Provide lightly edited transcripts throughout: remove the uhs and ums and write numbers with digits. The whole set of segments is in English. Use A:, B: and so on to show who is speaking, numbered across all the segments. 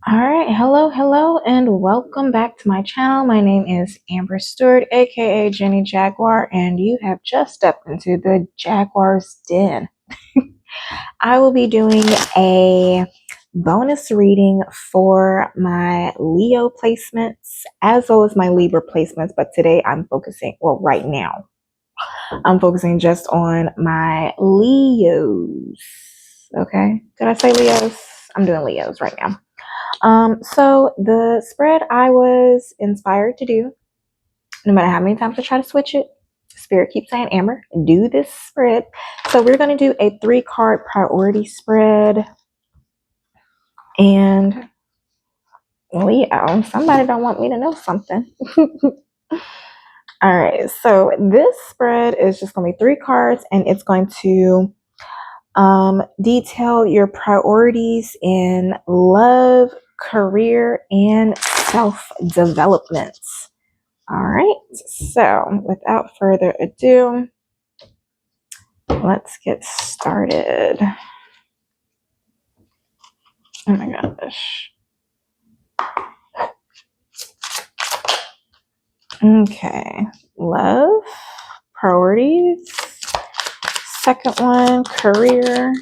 A: All right, hello, and welcome back to my channel. My name is Amber Stewart, aka Jenny Jaguar, and you have just stepped into the Jaguar's Den. I will be doing a bonus reading for my Leo placements as well as my Libra placements, but today I'm focusing, well, right now, I'm focusing just on my Leos. Okay, did I say Leos? I'm doing Leos right now. So the spread I was inspired to do, no matter how many times I try to switch it, Spirit keeps saying, Amber, do this spread. So we're going to do a 3-card priority spread. And Leo, somebody don't want me to know something. All right, so this spread is just going to be 3 cards, and it's going to detail your priorities in love, career, and self-development. All right, so without further ado, let's get started. Oh my gosh. Okay, love, priorities. Second one, career.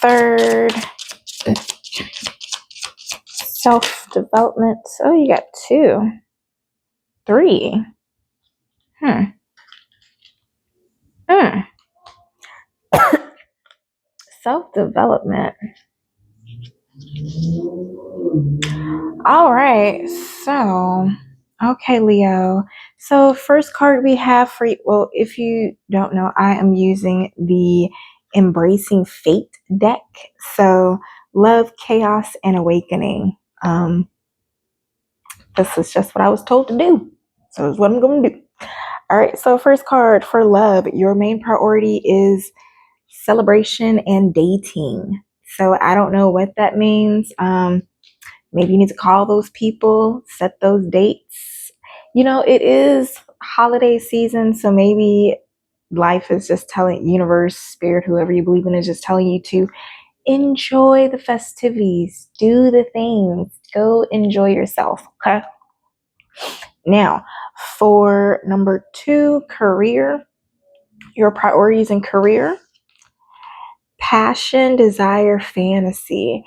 A: Third, self-development. Oh, you got 2. 3. Self-development. All right, so okay, Leo. So first card we have for you, well, if you don't know, I am using the Embracing Fate deck. So love, chaos, and awakening. This is just what I was told to do. So it's what I'm going to do. All right, so first card for love, your main priority is celebration and dating. So I don't know what that means. Maybe you need to call those people, set those dates. You know, it is holiday season, so maybe life is just telling, universe, spirit, whoever you believe in, is just telling you to enjoy the festivities, do the things, go enjoy yourself. Okay. Now, for number 2, career, your priorities in career, passion, desire, fantasy.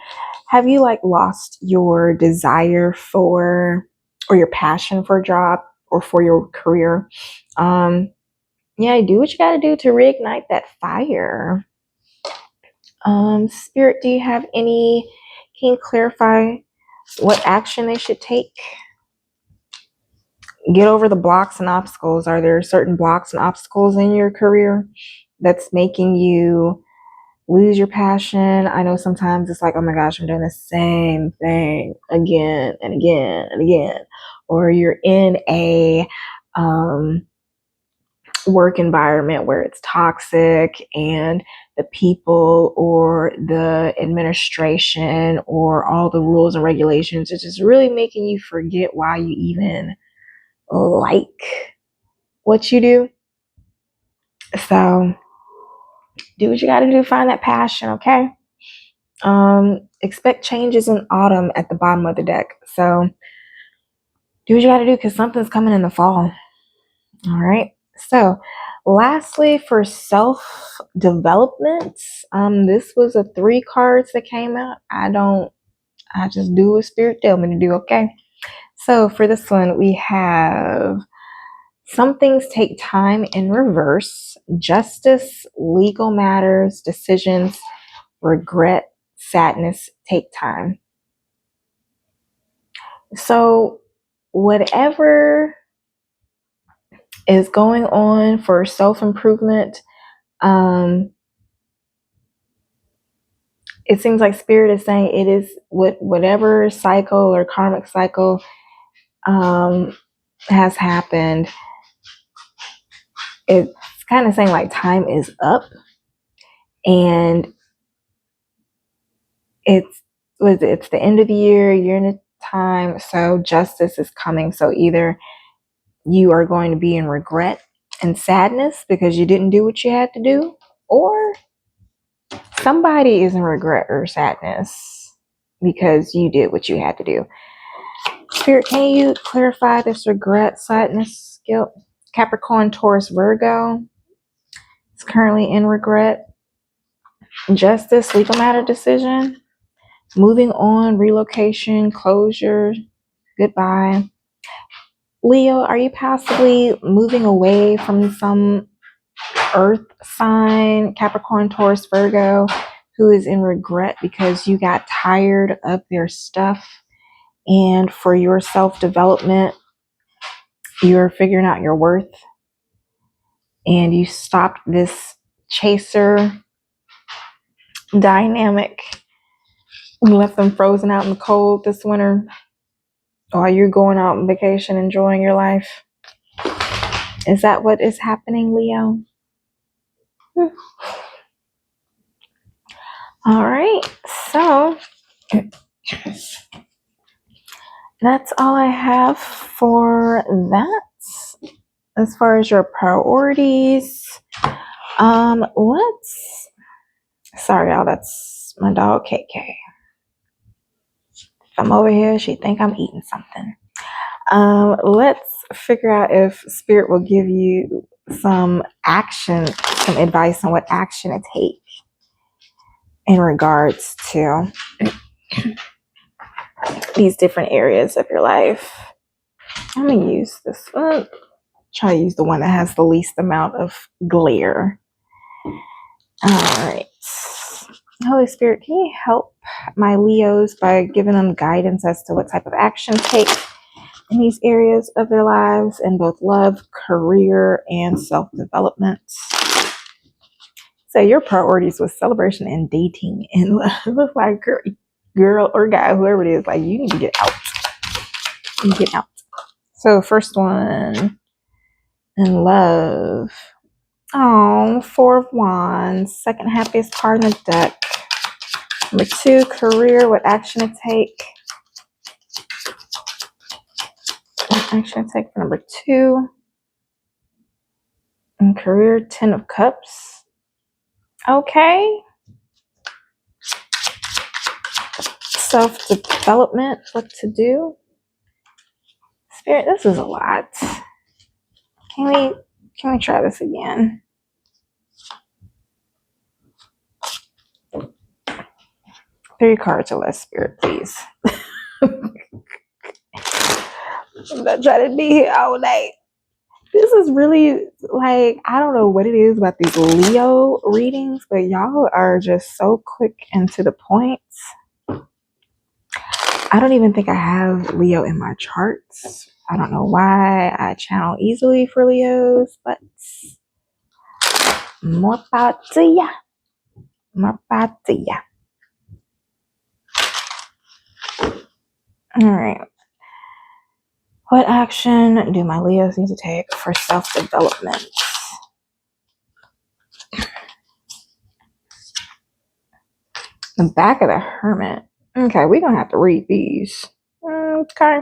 A: Have you lost your desire for, or your passion for a job or for your career? Yeah, do what you got to do to reignite that fire. Spirit, do you have any, can you clarify what action they should take? Get over the blocks and obstacles. Are there certain blocks and obstacles in your career that's making you lose your passion? I know sometimes it's like, oh my gosh, I'm doing the same thing again and again and again. Or you're in a work environment where it's toxic and the people or the administration or all the rules and regulations are just really making you forget why you even like what you do. So do what you got to do, find that passion, okay? Expect changes in autumn at the bottom of the deck. So do what you got to do because something's coming in the fall. All right. So lastly, for self-development, this was a 3 cards that came out. I just do what spirit tell me to do, okay? So for this one, we have some things take time in reverse, justice, legal matters, decisions, regret, sadness take time. So whatever is going on for self-improvement, it seems like spirit is saying it is whatever cycle or karmic cycle has happened. It's kind of saying like time is up, and it's the end of the year, you're in a time, so justice is coming. So either you are going to be in regret and sadness because you didn't do what you had to do, or Somebody is in regret or sadness because you did what you had to do. Spirit, can you clarify this regret, sadness, guilt? Capricorn, Taurus, Virgo is currently in regret. Justice, legal matter decision. Moving on, relocation, closure, goodbye. Leo, are you possibly moving away from some earth sign, Capricorn, Taurus, Virgo, who is in regret because you got tired of their stuff, and for your self-development, you're figuring out your worth, and you stopped this chaser dynamic. You left them frozen out in the cold this winter while you're going out on vacation, enjoying your life. Is that what is happening, Leo? All right, so that's all I have for that. As far as your priorities, sorry y'all, that's my dog KK. If I'm over here, she think I'm eating something. Let's figure out if Spirit will give you some action, some advice on what action to take in regards to these different areas of your life. I'm gonna use this one. Try to use the one that has the least amount of glare. All right. Holy Spirit, can you help my Leos by giving them guidance as to what type of action to take in these areas of their lives in both love, career, and self-development? So your priorities was celebration and dating and love. It looks like girl or guy, whoever it is, like you need to get out. You get out. So first one in love. Oh, 4 of Wands, second happiest card in the deck. Number 2, career, what action to take? What action to take for number 2? And career, 10 of Cups. Okay. Self-development, what to do? Spirit, this is a lot. Can we try this again? Three cards or less, Spirit, please. I'm not trying to be here all night. This is really, like, I don't know what it is about these Leo readings, but y'all are just so quick and to the point. I don't even think I have Leo in my charts. I don't know why I channel easily for Leos, but more power to ya. More power to ya. All right. What action do my Leos need to take for self-development? The back of the Hermit. Okay, we're going to have to read these. Okay.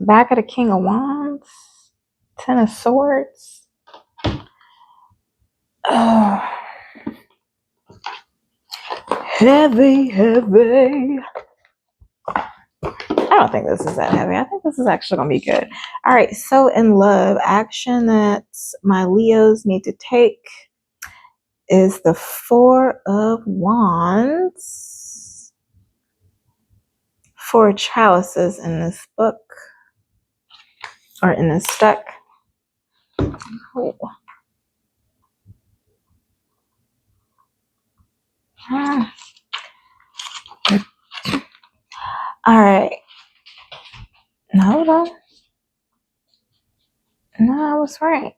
A: Back of the King of Wands. 10 of Swords. Oh. Heavy, heavy. I don't think this is that heavy. I think this is actually going to be good. All right, so in love, action that my Leos need to take is the 4 of Wands. 4 chalices in this book, or in this deck. Oh. All right. No, hold on. No, I was right.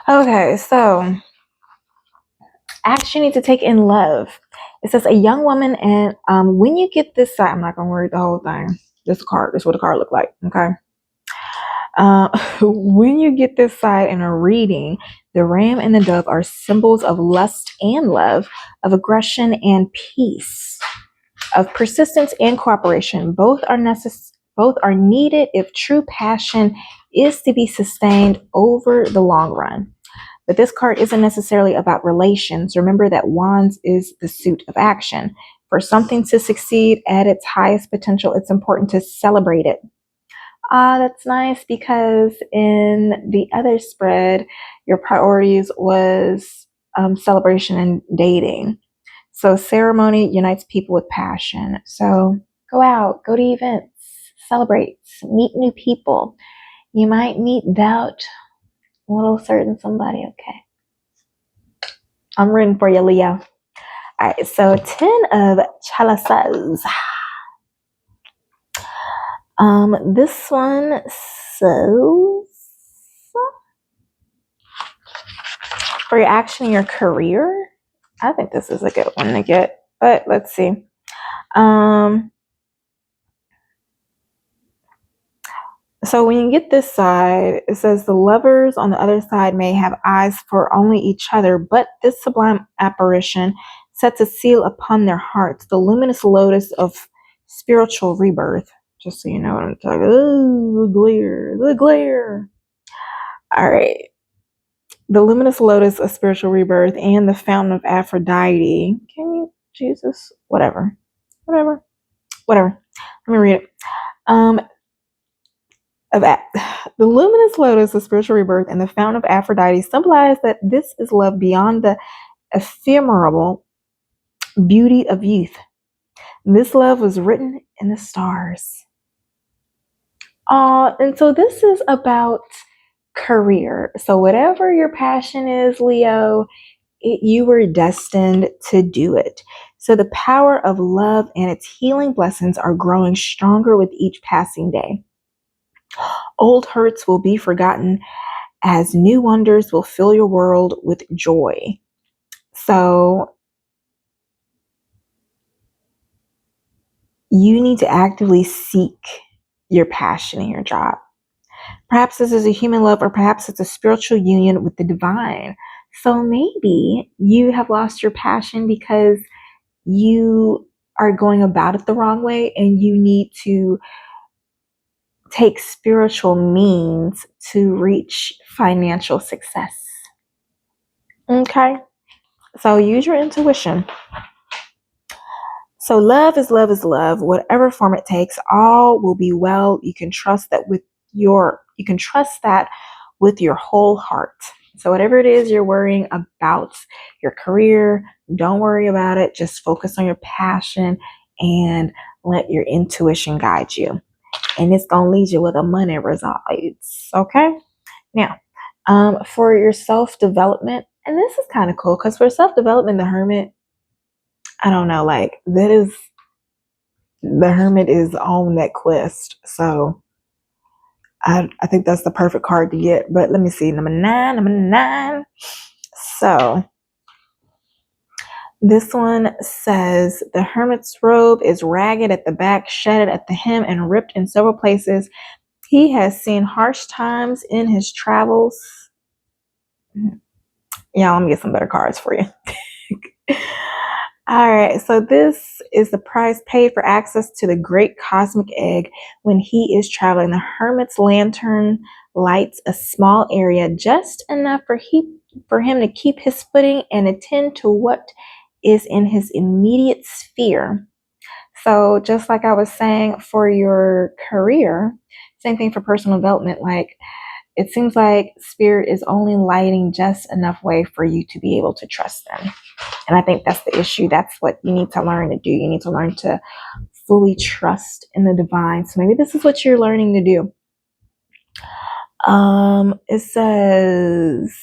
A: Okay, so action you need to take in love. It says a young woman, and when you get this side, I'm not gonna read the whole thing. This is what the card looked like. Okay. When you get this side in a reading, the ram and the dove are symbols of lust and love, of aggression and peace, of persistence and cooperation. Both are needed if true passion is to be sustained over the long run. But this card isn't necessarily about relations. Remember that Wands is the suit of action. For something to succeed at its highest potential, it's important to celebrate it. That's nice because in the other spread, your priorities was celebration and dating. So ceremony unites people with passion. So go out, go to events, celebrate, meet new people. You might meet doubt, a little certain somebody. Okay. I'm rooting for you, Leo. All right, so 10 of chalices. This one says for your action in your career. I think this is a good one to get, but let's see. So when you get this side, it says the lovers on the other side may have eyes for only each other, but this sublime apparition sets a seal upon their hearts, the luminous lotus of spiritual rebirth. Just so you know what I'm talking about. Oh, the glare. All right. The luminous lotus of spiritual rebirth and the fountain of Aphrodite. Can you, Jesus? Whatever. Let me read it. The luminous lotus of spiritual rebirth and the fountain of Aphrodite symbolize that this is love beyond the ephemeral beauty of youth. This love was written in the stars. And so this is about career. So whatever your passion is, Leo, you were destined to do it. So the power of love and its healing blessings are growing stronger with each passing day. Old hurts will be forgotten as new wonders will fill your world with joy. So you need to actively seek your passion in your job. Perhaps this is a human love, or perhaps it's a spiritual union with the divine. So maybe you have lost your passion because you are going about it the wrong way and you need to take spiritual means to reach financial success. Okay? So use your intuition. So love is love is love. Whatever form it takes, all will be well. You can trust that with your whole heart. So whatever it is you're worrying about, your career, don't worry about it. Just focus on your passion and let your intuition guide you. And it's going to lead you where the money resides. Okay? Now, for your self-development, and this is kind of cool because for self-development, the Hermit, I don't know, like the Hermit is on that quest. So I think that's the perfect card to get. But let me see, number nine. So this one says the Hermit's robe is ragged at the back, shedded at the hem, and ripped in several places. He has seen harsh times in his travels. Yeah, let me get some better cards for you. All right, so this is the price paid for access to the great cosmic egg when he is traveling. The Hermit's lantern lights a small area, just enough for him to keep his footing and attend to what is in his immediate sphere. So just like I was saying for your career, same thing for personal development. Like it seems like spirit is only lighting just enough way for you to be able to trust them. And I think that's the issue. That's what you need to learn to do. You need to learn to fully trust in the divine. So maybe this is what you're learning to do. It says,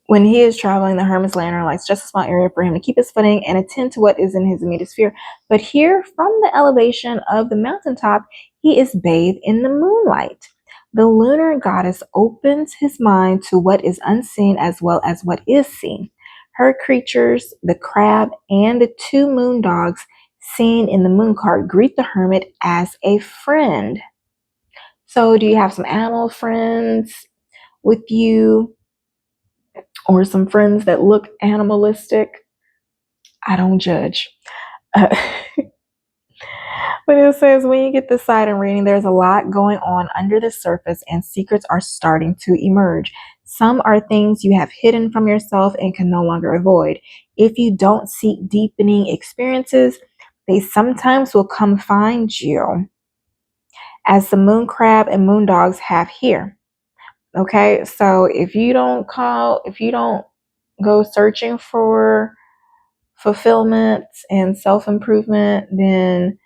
A: when he is traveling, the Hermit's lantern lights just a small area for him to keep his footing and attend to what is in his immediate sphere. But here, from the elevation of the mountaintop, he is bathed in the moonlight. The lunar goddess opens his mind to what is unseen as well as what is seen. Her creatures, the crab and the two moon dogs seen in the moon card, greet the Hermit as a friend. So do you have some animal friends with you? Or some friends that look animalistic? I don't judge. But it says when you get the silent reading, there's a lot going on under the surface and secrets are starting to emerge. Some are things you have hidden from yourself and can no longer avoid. If you don't seek deepening experiences, they sometimes will come find you, as the moon crab and moon dogs have here. Okay, so if you don't go searching for fulfillment and self improvement, then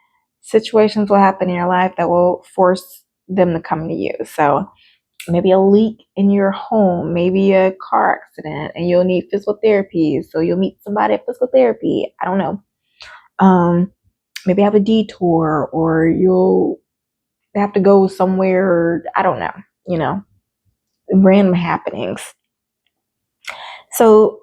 A: situations will happen in your life that will force them to come to you. So maybe a leak in your home, maybe a car accident, and you'll need physical therapy. So you'll meet somebody at physical therapy. I don't know. Maybe have a detour, or you'll have to go somewhere. I don't know. Random happenings. So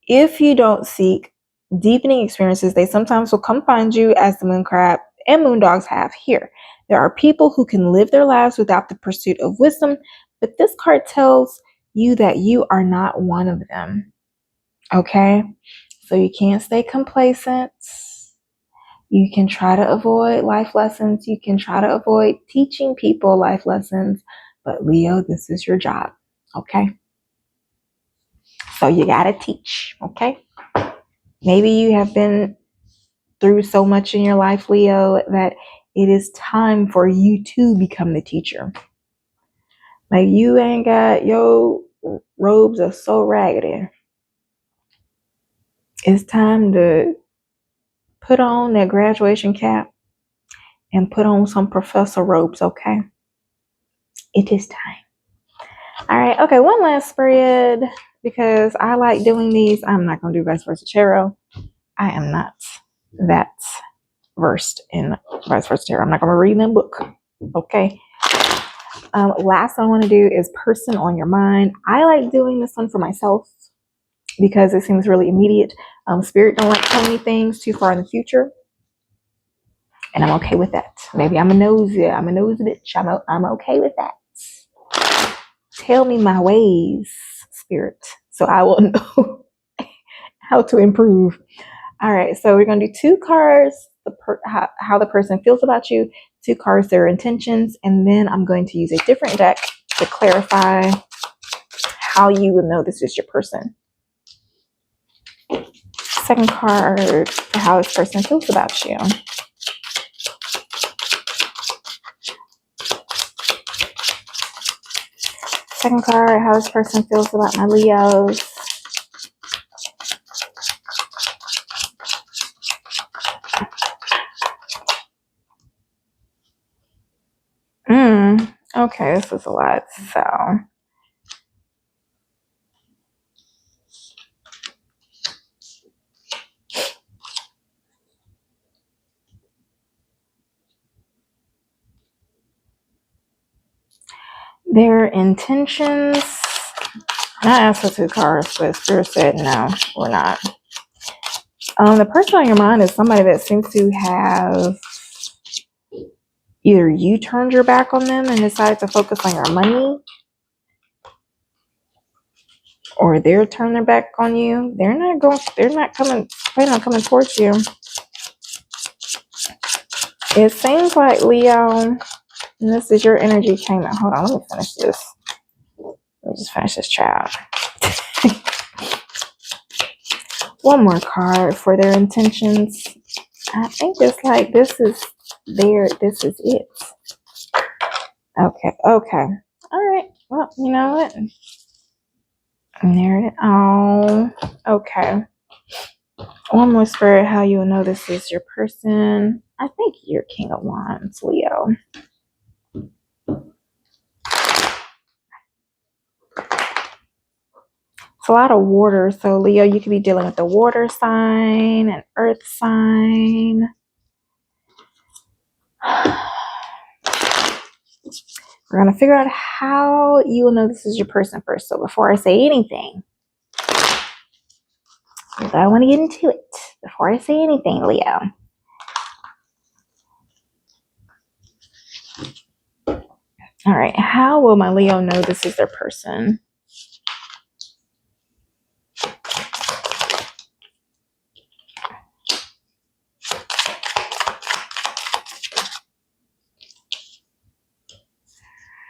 A: if you don't seek deepening experiences, they sometimes will come find you, as the moon crab and moon dogs have here. There are people who can live their lives without the pursuit of wisdom, but this card tells you that you are not one of them. Okay? So you can't stay complacent. You can try to avoid life lessons. You can try to avoid teaching people life lessons. But Leo, this is your job. Okay? So you got to teach. Okay? Maybe you have been through so much in your life, Leo, that it is time for you to become the teacher. Like, you ain't got your robes are so raggedy. It's time to put on that graduation cap and put on some professor robes, okay? It is time. All right, okay, one last spread, because I like doing these. I'm not going to do vice versa tarot. I am not that versed in vice versa tarot. I'm not going to read that book, okay? Last I want to do is person on your mind. I like doing this one for myself because it seems really immediate. Spirit don't like telling me things too far in the future, and I'm okay with that. Maybe I'm a nosy bitch. I'm okay with that. Tell me my ways, Spirit, so I will know how to improve. All right, so we're gonna do 2 cards, how the person feels about you, 2 cards, their intentions, and then I'm going to use a different deck to clarify how you will know this is your person. Second card, for how this person feels about you. Second card, how this person feels about my Leos. Okay, this is a lot, so. Their intentions. I asked for 2 cards, but Spirit said no, we're not. The person on your mind is somebody that seems to have either you turned your back on them and decided to focus on your money, or they're turning their back on you. They're not planning on coming towards you. It seems like, Leo, and this is your energy came out. Hold on, let me finish this. Let me just finish this child. One more card for their intentions. I think it's like this is it. Okay. All right. Well, you know what? There it all. Okay. One more, Spirit, how you will know this is your person. I think you're King of Wands, Leo. It's a lot of water. So, Leo, you could be dealing with a water sign, an earth sign. We're going to figure out how you will know this is your person first. So before I say anything, I want to get into it. Before I say anything, Leo. All right. How will my Leo know this is their person?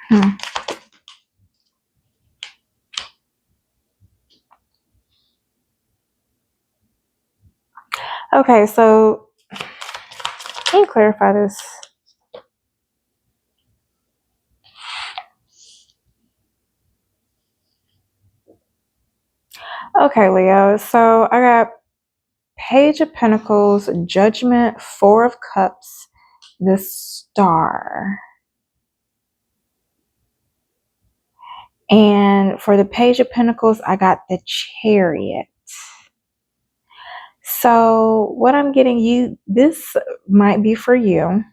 A: Hmm. Okay, so can you clarify this? Okay, Leo. So I got Page of Pentacles, Judgment, Four of Cups, the Star. And for the Page of Pentacles, I got the Chariot. So what I'm getting you, this might be for you.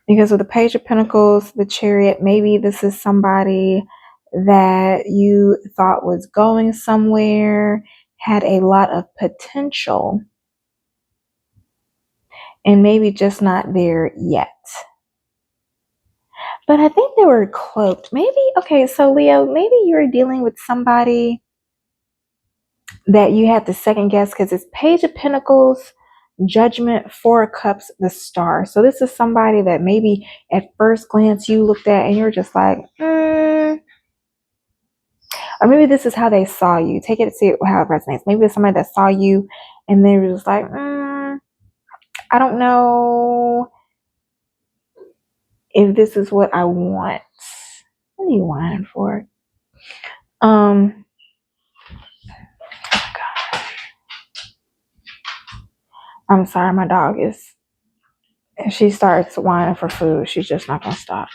A: Because with the Page of Pentacles, the Chariot, maybe this is somebody that you thought was going somewhere, had a lot of potential, and maybe just not there yet. But I think they were cloaked. Maybe, okay, so Leo, maybe you're dealing with somebody that you had to second guess because it's Page of Pentacles, Judgment, Four of Cups, the Star. So this is somebody that maybe at first glance you looked at and you're just like, or maybe this is how they saw you. Take it to see how it resonates. Maybe it's somebody that saw you and they were just like, I don't know if this is what I want. What are you wanting for? I'm sorry, my dog is, if she starts whining for food, she's just not gonna stop.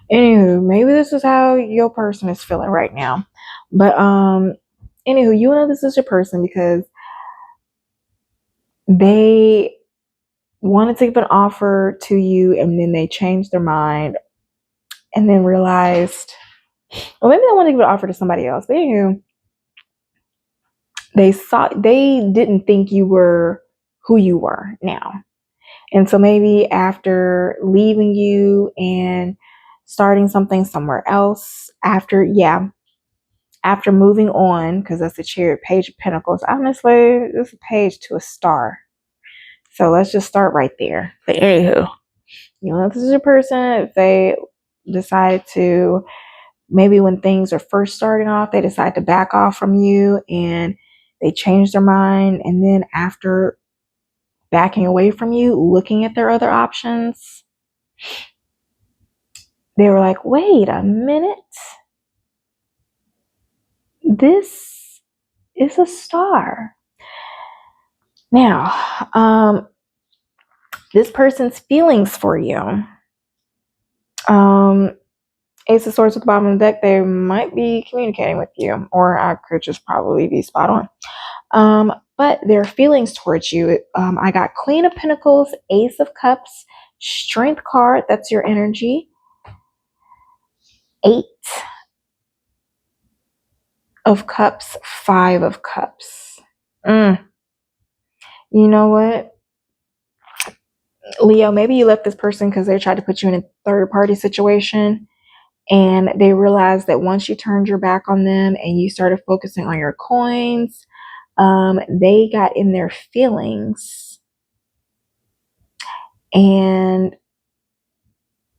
A: Anywho, maybe this is how your person is feeling right now. But anywho, you know this is your person because they wanted to give an offer to you and then they changed their mind and then realized, well, maybe they want to give an offer to somebody else. But anywho, they didn't think you were who you were now. And so maybe after leaving you and starting something somewhere else, after moving on, because that's the Chariot, Page of Pentacles. Honestly, it's a page to a star. So let's just start right there. But anywho, you know, this is a person, if they decided to, maybe when things are first starting off, they decide to back off from you and they change their mind. And then after backing away from you, looking at their other options, they were like, wait a minute. This is a star. Now, this person's feelings for you. Ace of Swords at the bottom of the deck, they might be communicating with you, or I could just probably be spot on. But their feelings towards you, I got Queen of Pentacles, Ace of Cups, Strength card, that's your energy, 8 of Cups, 5 of Cups. You know what? Leo, maybe you left this person because they tried to put you in a third party situation and they realized that once you turned your back on them and you started focusing on your coins, they got in their feelings and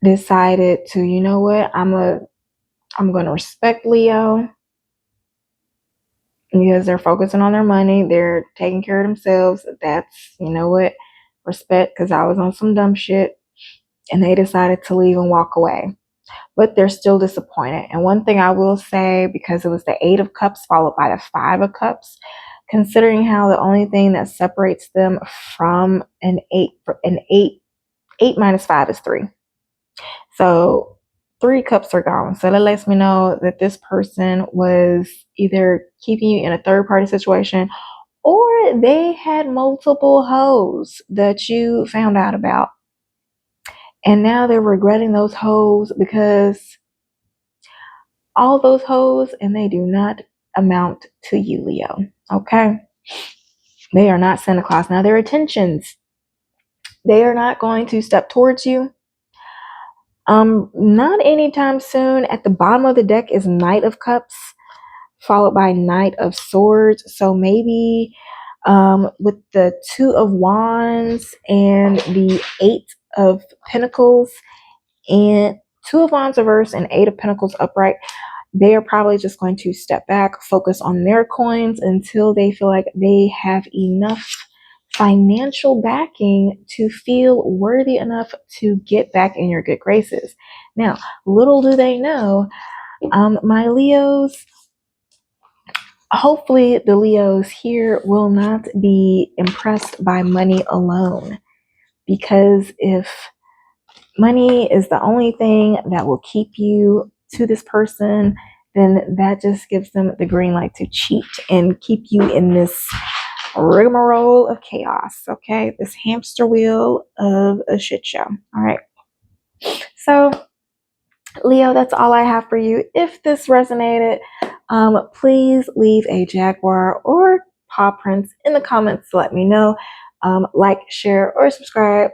A: decided to, you know what, I'm going to respect Leo because they're focusing on their money, they're taking care of themselves. That's, you know what, respect, because I was on some dumb shit and they decided to leave and walk away. But they're still disappointed. And one thing I will say, because it was the 8 of Cups followed by the 5 of Cups, considering how the only thing that separates them from an 8 minus 5 is 3. So 3 cups are gone. So that lets me know that this person was either keeping you in a third party situation or they had multiple hoes that you found out about. And now they're regretting those hoes because all those hoes and they do not amount to you, Leo. Okay? They are not Santa Claus. Now, their intentions, they are not going to step towards you. Not anytime soon. At the bottom of the deck is Knight of Cups, followed by Knight of Swords. So maybe with the 2 of Wands and the 8 of Pentacles And Two of Wands reversed and Eight of Pentacles upright, they are probably just going to step back, focus on their coins until they feel like they have enough financial backing to feel worthy enough to get back in your good graces. Now, little do they know, my Leos, hopefully the Leos here will not be impressed by money alone, because if money is the only thing that will keep you to this person, then that just gives them the green light to cheat and keep you in this rigmarole of chaos, okay? This hamster wheel of a shit show. All right. So, Leo, that's all I have for you. If this resonated, please leave a jaguar or paw prints in the comments to let me know. Like, share, or subscribe.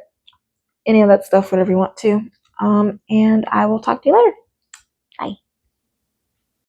A: Any of that stuff, whatever you want to. And I will talk to you later. Bye.